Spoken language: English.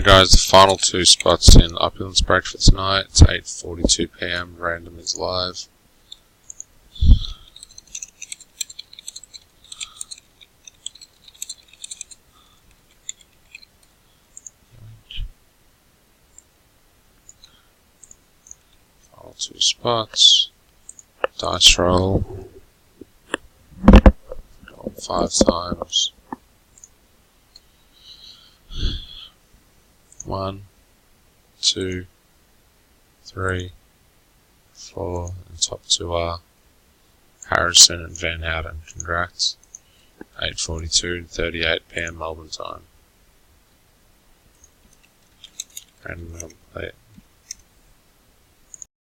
Here goes the final two spots in Opulence break for tonight. It's 8:42 PM. Random is live. Final two spots. Dice roll. Roll 5 times. 1, 2, 3, 4, and top two are Harrison and Van Houten. Congrats. 8:42 to 38 PM Melbourne time. And complete.